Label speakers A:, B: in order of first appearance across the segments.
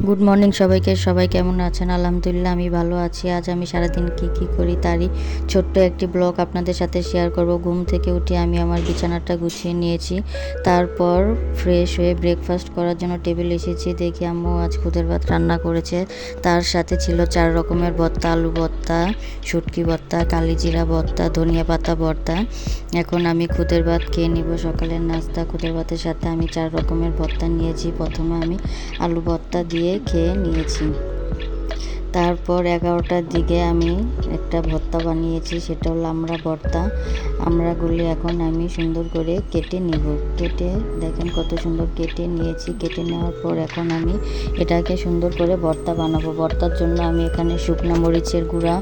A: Good morning সবাইকে। সবাই কেমন আছেন? আলহামদুলিল্লাহ আমি ভালো আছি। আজ আমি সারাদিন কি করি তারই ছোট্ট একটি ব্লগ আপনাদের সাথে শেয়ার করব। ঘুম থেকে উঠে আমি আমার বিছানাটা গুছিয়ে নিয়েছি, তারপর ফ্রেশ হয়ে ব্রেকফাস্ট করার জন্য টেবিল এসেছি। দেখি আম্মু আজ খুদের ভাত রান্না করেছে, তার সাথে ছিল 4 রকমের ভর্তা, আলু ভর্তা, শুটকি ভর্তা, কালিজিরা ভর্তা, ধনিয়া পাতা ভর্তা। এখন আমি খুদের ভাত খেয়ে নিব। সকালের নাস্তা খুদের ভাতের সাথে আমি 4 রকমের ভর্তা নিয়েছি। প্রথমে আমি আলু ভর্তা দিয়ে খেয়ে নিয়েছি। তারপর 11টার দিকে আমি একটা ভর্তা বানিয়েছি, সেটা হলো আমড়া ভর্তা। আমড়াগুলি এখন আমি সুন্দর করে কেটে নিব। কেটে দেখেন কত সুন্দর কেটে নিয়েছি। কেটে নেওয়ার পর এখন আমি এটাকে সুন্দর করে ভর্তা বানাবো। ভর্তার জন্য আমি এখানে শুকনো মরিচের গুঁড়া,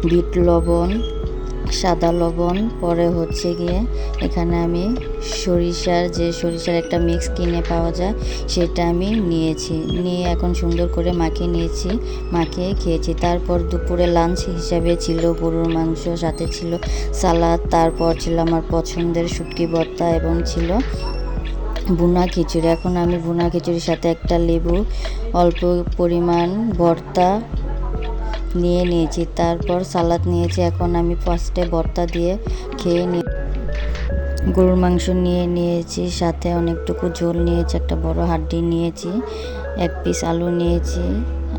A: বিট লবণ, সাদা লবণ, পরে হচ্ছে গিয়ে এখানে আমি সরিষার একটা মিক্স কিনে পাওয়া যায়, সেটা আমি নিয়েছি। নিয়ে এখন সুন্দর করে মাখিয়ে নিয়েছি, মাখিয়ে খেয়েছি। তারপর দুপুরে লাঞ্চ হিসাবে ছিল গরুর মাংস, সাথে ছিল সালাদ, তারপর ছিল আমার পছন্দের শুটকি ভর্তা এবং ছিল ভুনা খিচুড়ি। এখন আমি ভুনা খিচুড়ির সাথে একটা লেবু, অল্প পরিমাণ ভর্তা নিয়েছি, তারপর সালাদ নিয়েছি। এখন আমি ফার্স্টে ভর্তা দিয়ে খেয়ে গরুর মাংস নিয়েছি, সাথে অনেকটুকু ঝোল নিয়েছি, একটা বড় হাড্ডি নিয়েছি, 1 পিস আলু নিয়েছি।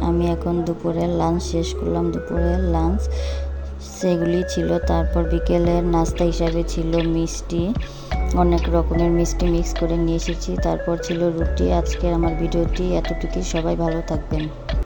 A: আমি এখন দুপুরের লাঞ্চ শেষ করলাম। দুপুরের লাঞ্চ সেগুলি ছিল। তারপর বিকেলের নাস্তা হিসাবে ছিল মিষ্টি, অনেক রকমের মিষ্টি মিক্স করে নিয়ে এসেছি। তারপর ছিল রুটি। আজকের আমার ভিডিওটি এতটুকুই। সবাই ভালো থাকবেন।